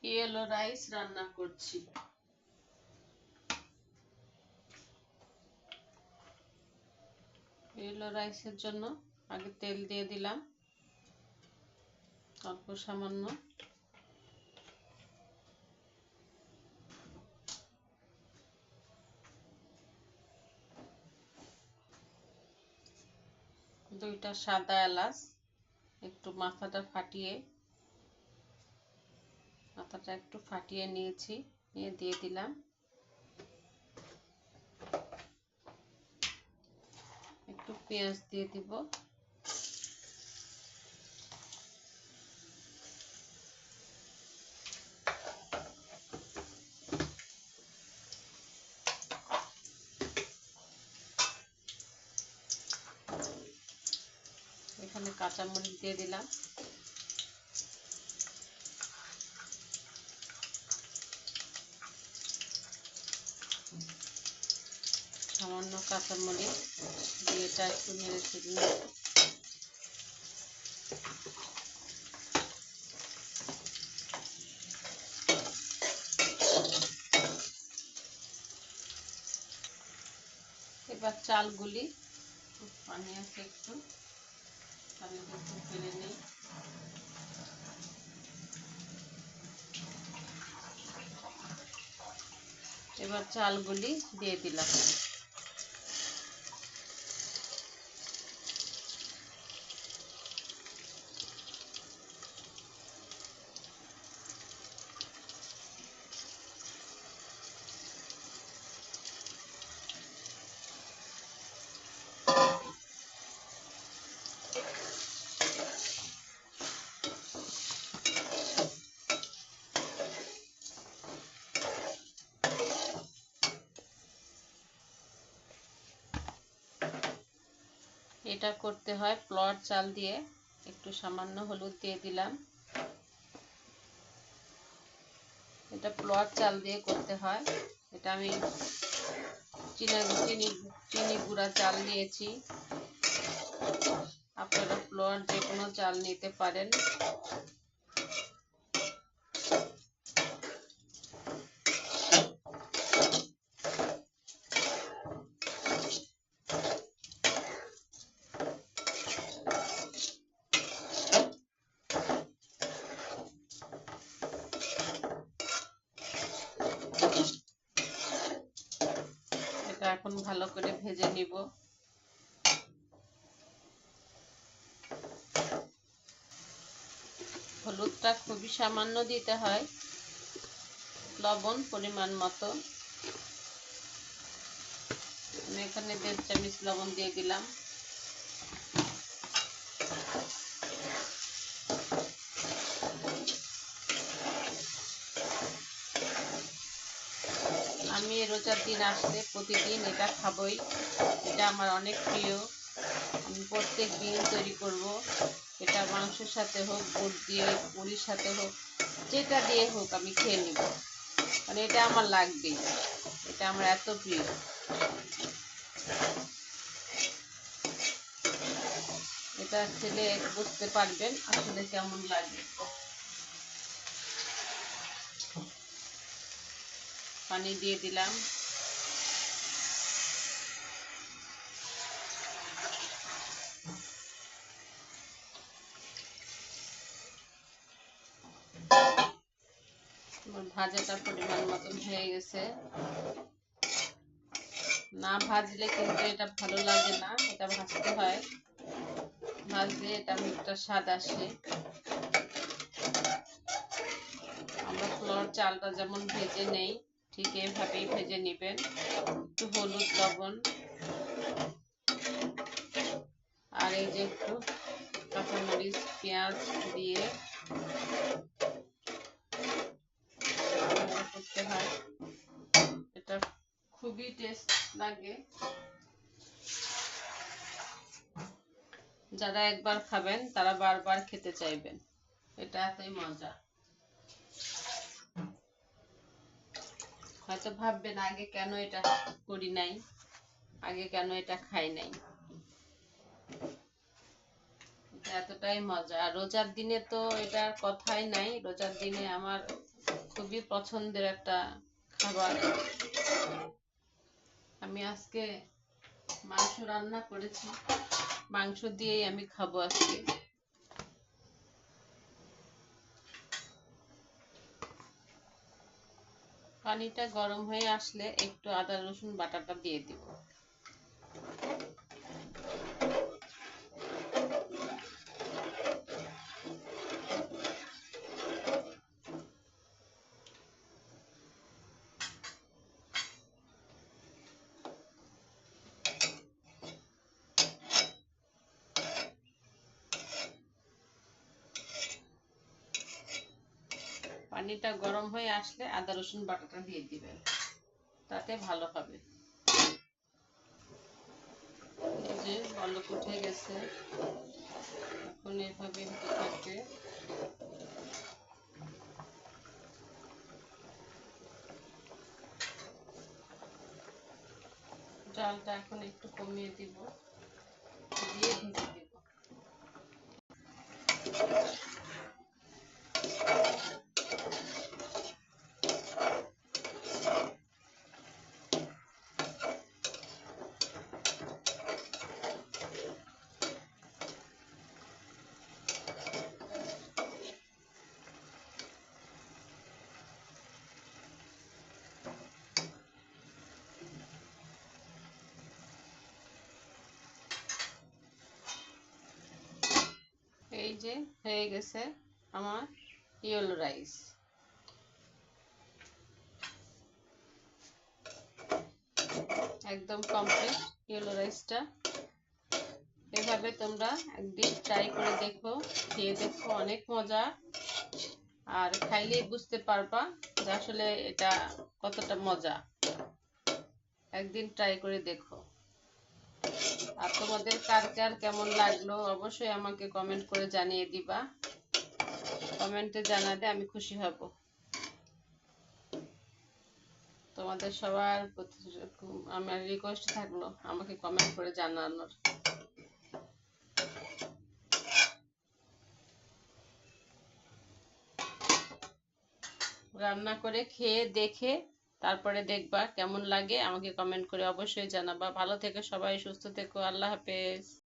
Yellow rice রান্না করছি। Yellow রাইসের জন্য আগে তেল দিয়ে দিলাম অল্প সামান্য, দুইটা সাদা এলাচ একটু মাথাটা ফাটিয়ে নিয়েছি, নিয়ে দিয়ে দিলাম। একটু পেঁয়াজ দিয়ে দিব, এখানে কাঁচামরিচ দিয়ে দিলাম, সামান্য কাঁচামরিচ দিয়ে এটা একটু নেড়ে চেড়ে নেব। এবার চালগুলি, পানি আছে একটু, পানিটা একটু ফেলে নিই। এবার চালগুলি দিয়ে দিলাম। এটা করতে হয় পোলাওর চাল দিয়ে। একটু সামান্য হলুদ দিয়ে দিলাম। এটা পোলাওর চাল দিয়ে করতে হয়। এটা আমি চিনি গুঁড়া চাল নিয়েছি। আপনারা পোলাওর যে কোনো চাল নিতে পারেন। এটা এখন ভালো করে ভেজে নিব। হলুদটা খুবই সামান্য দিতে হয়, লবণ পরিমাণ মতো। আমি এখানে 1.5 চামচ লবণ দিয়ে দিলাম। আমি রোজার দিন আসলে প্রতিদিন এটা খাবই। এটা আমার অনেক প্রিয়। আমি প্রত্যেক দিন তৈরি করব। এটা মাংসের সাথে হোক, বুট দিয়ে, পুরির সাথে হোক, যেটা দিয়ে হোক আমি খেয়ে নিব। মানে এটা আমার লাগবেই, এটা আমার এত প্রিয়। এটা খেলে বুঝতে পারবেন আসলে কেমন লাগে। পানি দিয়ে দিলাম। ভাজাটা পরিমাণ মতন হয়ে গেছে। না ভাজলে কিন্তু এটা ভালো লাগে না, এটা ভাজতে হয়। ভাজলে এটা একটা স্বাদ আসে। আমরা পোলাওর চালটা যেমন ভেজে নেই, ঠিক এভাবেই ভেজে নেবেন। একটু হলুদ, লবণ আর এই যে একটু কাঁচামরিচ, পেঁয়াজ দিয়ে করতে হয়। এটা খুবই টেস্ট লাগে। যারা একবার খাবেন তারা বারবার খেতে চাইবেন। এটা এতই মজা। হয়তো ভাববেন আগে কেন এটা করি নাই, আগে কেন এটা খাই নাই। এতটাই মজা। আর রোজার দিনে তো এটার কথাই নাই, রোজার দিনে আমার খুবই পছন্দের একটা খাবার। আমি আজকে মাংস রান্না করেছি, মাংস দিয়েই আমি খাবো আজকে। পানিটা গরম হয়ে আসলে একটু আদা রসুন বাটাটা দিয়ে দিব। পানিটা গরম হয়ে আসলে আদা রসুন বাটাটা দিয়ে দিবেন, তাতে ভালো হবে। এই যে বলক উঠে গেছে, এখন এভাবে হতে থাকবে। জালটা এখন একটু কমিয়ে দিব, দিয়ে ঢেকে দিব। এই যে হয়ে গেছে আমার ইয়েলো রাইস। একদম কমপ্লিট ইয়েলো রাইসটা। এভাবে তোমরা একদিন ট্রাই করে দেখো, খেয়ে দেখো, অনেক মজা। আর খাইলেই বুঝতে পারবা যে আসলে এটা কতটা মজা। একদিন ট্রাই করে দেখো। আর তোমাদের কার কার কেমন লাগলো অবশ্যই আমাকে কমেন্ট করে জানিয়ে দিবা। কমেন্টে জানালে আমি খুশি হব। তোমাদের সবার প্রতি আমার রিকোয়েস্ট থাকলো আমাকে কমেন্ট করে জানানোর। রান্না করে খেয়ে দেখে তারপরে দেখবা কেমন লাগে, আমাকে কমেন্ট করে অবশ্যই জানাবা। ভালো থেকো সবাই, সুস্থ থেকো, আল্লাহ হাফেজ।